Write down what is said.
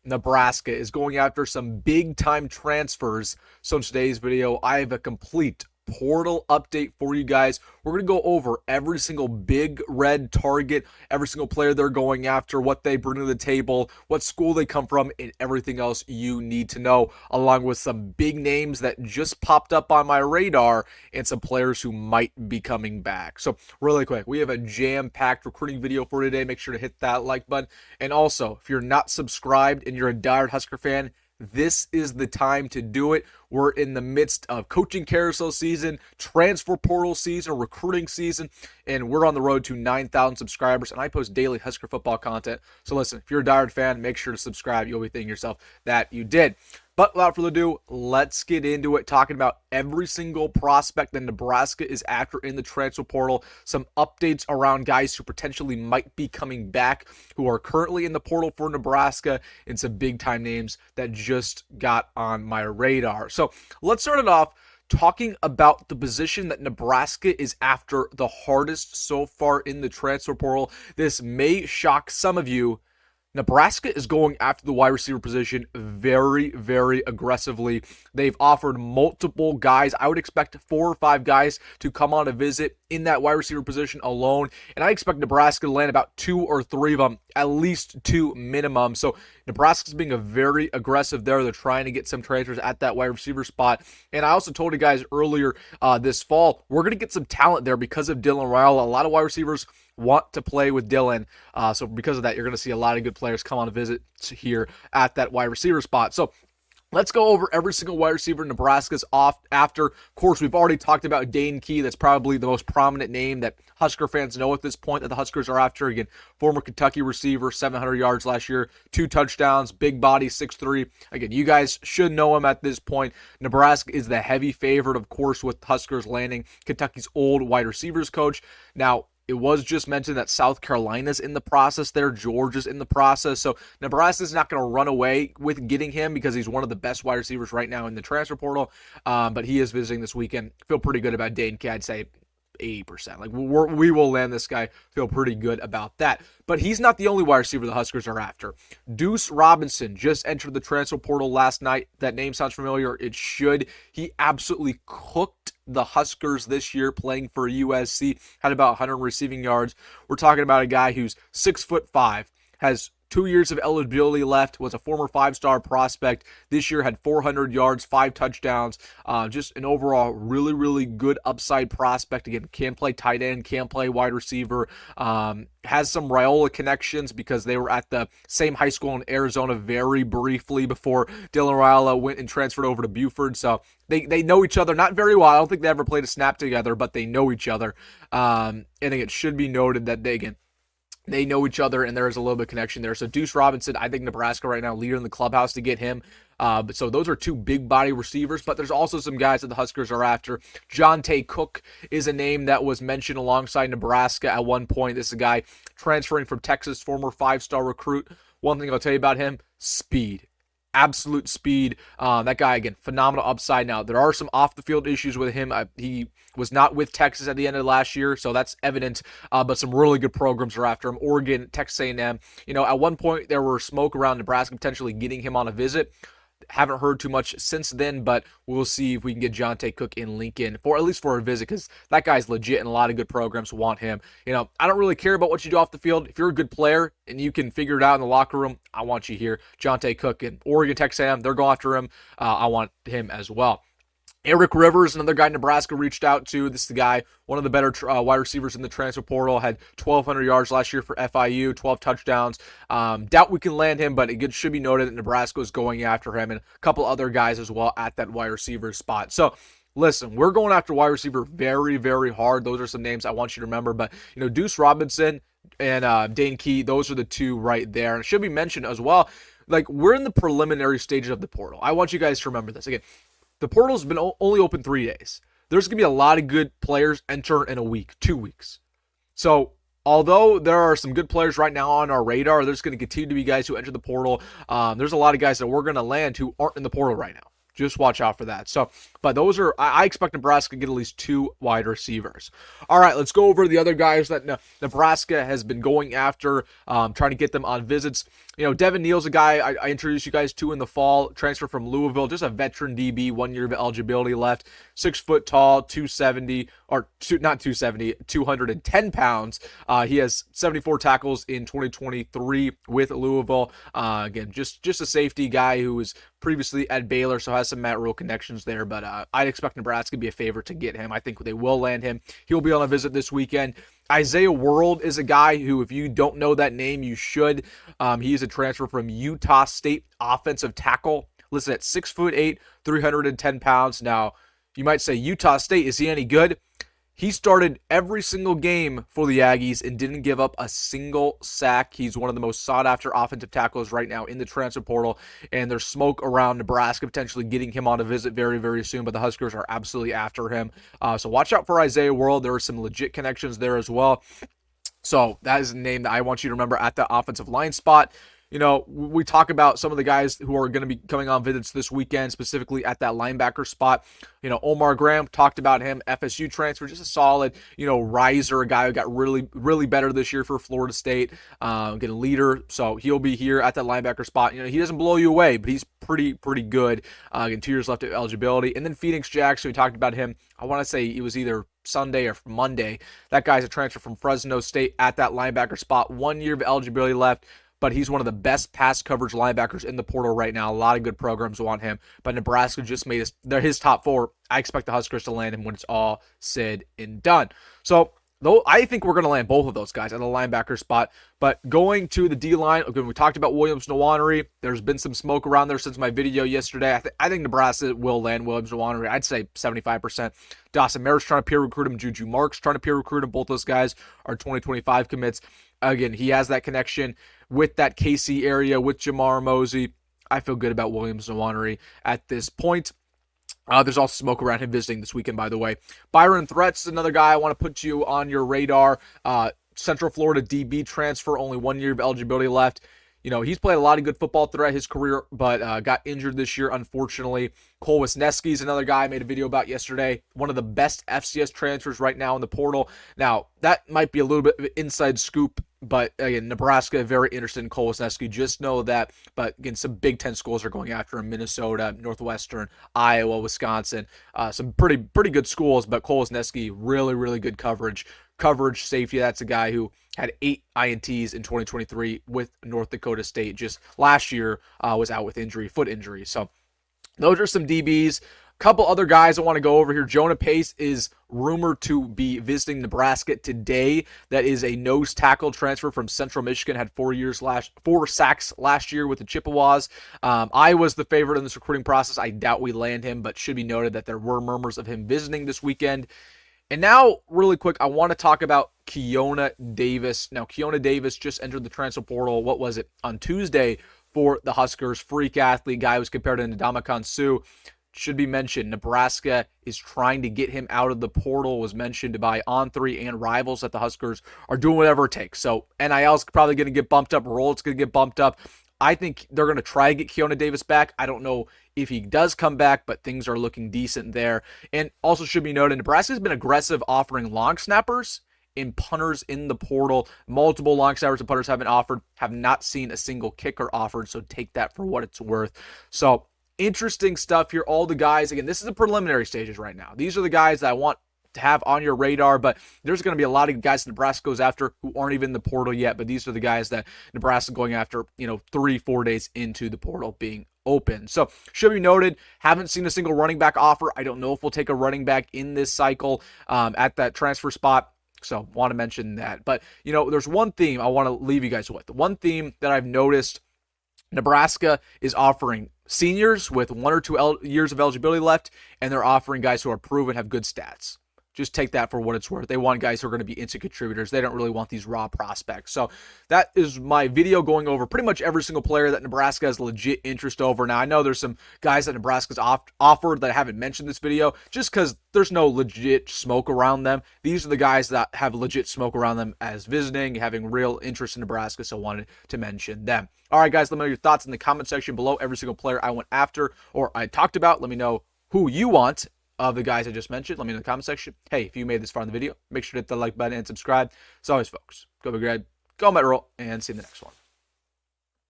Nebraska is going after some big-time transfers. So in today's video, I have a complete portal update for you guys. We're going to go over every single big red target, every single player they're going after, what they bring to the table, what school they come from, and everything else you need to know, along with some big names that just popped up on my radar and some players who might be coming back. So really quick, we have a jam-packed recruiting video for today. Make sure to hit that like button. And also, if you're not subscribed and you're a diehard Husker fan, this is the time to do it. We're in the midst of coaching carousel season, transfer portal season, recruiting season, and we're on the road to 9,000 subscribers, and I post daily Husker football content. So listen, if you're a diehard fan, make sure to subscribe. You'll be thanking yourself that you did. But without further ado, let's get into it, talking about every single prospect that Nebraska is after in the transfer portal, some updates around guys who potentially might be coming back, who are currently in the portal for Nebraska, and some big-time names that just got on my radar. So let's start it off talking about the position that Nebraska is after the hardest so far in the transfer portal. This may shock some of you. Nebraska is going after the wide receiver position very, very aggressively. They've offered multiple guys. I would expect 4 or 5 guys to come on a visit in that wide receiver position alone, and I expect Nebraska to land about 2 or 3 of them, at least 2 minimum. So Nebraska's being very aggressive there. They're trying to get some transfers at that wide receiver spot. And I also told you guys earlier this fall, we're going to get some talent there because of Dylan Rhule. A lot of wide receivers want to play with Dylan. So because of that, you're going to see a lot of good players come on a visit here at that wide receiver spot. So let's go over every single wide receiver Nebraska's off after. Of course, we've already talked about Dane Key. That's probably the most prominent name that Husker fans know at this point that the Huskers are after. Again, former Kentucky receiver, 700 yards last year, 2 touchdowns, big body, 6'3". Again, you guys should know him at this point. Nebraska is the heavy favorite, of course, with Huskers landing Kentucky's old wide receivers coach. Now, it was just mentioned that South Carolina's in the process there. Georgia's in the process. So Nebraska's not going to run away with getting him because he's one of the best wide receivers right now in the transfer portal. But he is visiting this weekend. Feel pretty good about Dane Key. I'd say 80%. Like we will land this guy. Feel pretty good about that. But he's not the only wide receiver the Huskers are after. Duce Robinson just entered the transfer portal last night. That name sounds familiar. It should. He absolutely cooked the Huskers this year playing for USC. Had about 100 receiving yards. We're talking about a guy who's 6'5", has 2 years of eligibility left, was a former 5-star prospect. This year had 400 yards, 5 touchdowns. Just an overall really, really good upside prospect. Again, can play tight end, can play wide receiver. Has some Raiola connections because they were at the same high school in Arizona very briefly before Dylan Raiola went and transferred over to Buford. So they know each other, not very well. I don't think they ever played a snap together, but they know each other. And it should be noted that they know each other, and there is a little bit of connection there. So Duce Robinson, I think Nebraska right now, leader in the clubhouse to get him. So those are 2 big body receivers, but there's also some guys that the Huskers are after. Johntay Cook is a name that was mentioned alongside Nebraska at one point. This is a guy transferring from Texas, former 5-star recruit. One thing I'll tell you about him, speed. Absolute speed. That guy, again, phenomenal upside. Now, there are some off-the-field issues with him. He was not with Texas at the end of last year, so that's evident. But some really good programs are after him. Oregon, Texas A&M. At one point, there were smoke around Nebraska potentially getting him on a visit. Haven't heard too much since then, but we'll see if we can get Johntay Cook in Lincoln for at least for a visit, because that guy's legit and a lot of good programs want him. I don't really care about what you do off the field. If you're a good player and you can figure it out in the locker room, I want you here. Johntay Cook and Oregon, Texas A&M, they're going after him. I want him as well. Eric Rivers, another guy Nebraska reached out to. This is the guy, one of the better wide receivers in the transfer portal. Had 1,200 yards last year for FIU, 12 touchdowns. Doubt we can land him, but it should be noted that Nebraska is going after him and a couple other guys as well at that wide receiver spot. So listen, we're going after wide receiver very, very hard. Those are some names I want you to remember. But, Duce Robinson and Dane Key, those are the 2 right there. And it should be mentioned as well, like, we're in the preliminary stages of the portal. I want you guys to remember this. Again, the portal's been only open 3 days. There's going to be a lot of good players enter in a week, 2 weeks. So although there are some good players right now on our radar, there's going to continue to be guys who enter the portal. There's a lot of guys that we're going to land who aren't in the portal right now. Just watch out for that. So, but those are, I expect Nebraska to get at least 2 wide receivers. All right, let's go over the other guys that Nebraska has been going after, trying to get them on visits. Devin Neal's a guy I introduced you guys to in the fall, transfer from Louisville, just a veteran DB, 1 year of eligibility left, 6 foot tall, 270, or not 270, 210 pounds. He has 74 tackles in 2023 with Louisville. Again, just a safety guy who was previously at Baylor, so has some Matt Rhule connections there, but I'd expect Nebraska to be a favorite to get him. I think they will land him. He'll be on a visit this weekend. Isaiah World is a guy who, if you don't know that name, you should. He is a transfer from Utah State, offensive tackle, listed at 6'8", 310 pounds. Now, you might say, Utah State, is he any good? He started every single game for the Aggies and didn't give up a single sack. He's one of the most sought-after offensive tackles right now in the transfer portal, and there's smoke around Nebraska potentially getting him on a visit very, very soon, but the Huskers are absolutely after him. So watch out for Isaiah World. There are some legit connections there as well. So that is a name that I want you to remember at the offensive line spot. We talk about some of the guys who are going to be coming on visits this weekend, specifically at that linebacker spot. Omar Graham, talked about him, FSU transfer, just a solid, riser, a guy who got really, really better this year for Florida State, getting a leader. So he'll be here at that linebacker spot. He doesn't blow you away, but he's pretty good. Again, 2 years left of eligibility. And then Phoenix Jackson, we talked about him. I want to say it was either Sunday or Monday. That guy's a transfer from Fresno State at that linebacker spot. 1 year of eligibility left, but he's one of the best pass coverage linebackers in the portal right now. A lot of good programs want him, but Nebraska just made they're his top 4. I expect the Huskers to land him when it's all said and done. So I think we're going to land both of those guys at the linebacker spot. But going to the D-line, okay, we talked about Williams-Nwaneri. There's been some smoke around there since my video yesterday. I think Nebraska will land Williams-Nwaneri. I'd say 75%. Dawson Merritt's trying to peer recruit him. Juju Marks trying to peer recruit him. Both those guys are 2025 commits. Again, he has that connection with that KC area, with Jamar Mosey. I feel good about Williams-Nwaneri at this point. There's also smoke around him visiting this weekend, by the way. Byron Threats, another guy I want to put you on your radar. Central Florida DB transfer, only 1 year of eligibility left. He's played a lot of good football throughout his career, but got injured this year, unfortunately. Cole Wisniewski is another guy I made a video about yesterday. One of the best FCS transfers right now in the portal. Now, that might be a little bit of an inside scoop, but again, Nebraska, very interested in Cole Wisniewski. Just know that. But again, some Big Ten schools are going after him. Minnesota, Northwestern, Iowa, Wisconsin. Some pretty good schools, but Cole Wisniewski, really, really good coverage safety. That's a guy who had 8 INTs in 2023 with North Dakota State. Just last year was out with foot injury. So those are some DBs. Couple other guys I want to go over here. Jonah Pace is rumored to be visiting Nebraska today. That is a nose tackle transfer from Central Michigan. Had 4 sacks last year with the Chippewas. I was the favorite in this recruiting process. I doubt we land him, but should be noted that there were murmurs of him visiting this weekend. And now, really quick, I want to talk about Keona Davis. Now, Keona Davis just entered the transfer portal, what was it, on Tuesday for the Huskers. Freak athlete, guy was compared to Ndamukong Suh. Should be mentioned, Nebraska is trying to get him out of the portal. Was mentioned by On3 and Rivals that the Huskers are doing whatever it takes. So NIL is probably going to get bumped up. Roll's going to get bumped up. I think they're going to try to get Keona Davis back. I don't know if he does come back, but things are looking decent there. And also should be noted, Nebraska's been aggressive offering long snappers and punters in the portal. Multiple long snappers and punters have been offered. Have not seen a single kicker offered, so take that for what it's worth. So interesting stuff here. All the guys, again, this is the preliminary stages right now. These are the guys that I want to have on your radar, but there's going to be a lot of guys Nebraska goes after who aren't even in the portal yet, but these are the guys that Nebraska going after, 3-4 days into the portal being open. So should be noted, haven't seen a single running back offer. I don't know if we'll take a running back in this cycle at that transfer spot. So want to mention that. But, there's one theme I want to leave you guys with. The one theme that I've noticed, Nebraska is offering seniors with 1 or 2 years of eligibility left, and they're offering guys who are proven, have good stats. Just take that for what it's worth. They want guys who are going to be instant contributors. They don't really want these raw prospects. So that is my video going over pretty much every single player that Nebraska has legit interest over. Now, I know there's some guys that Nebraska's offered that I haven't mentioned in this video just because there's no legit smoke around them. These are the guys that have legit smoke around them as visiting, having real interest in Nebraska, so wanted to mention them. All right, guys, let me know your thoughts in the comment section below. Every single player I went after or I talked about, let me know who you want of the guys I just mentioned. Let me know in the comment section. Hey, if you made this far in the video, make sure to hit the like button and subscribe. As always, folks, go be great, go Matt Rhule, and see you in the next one.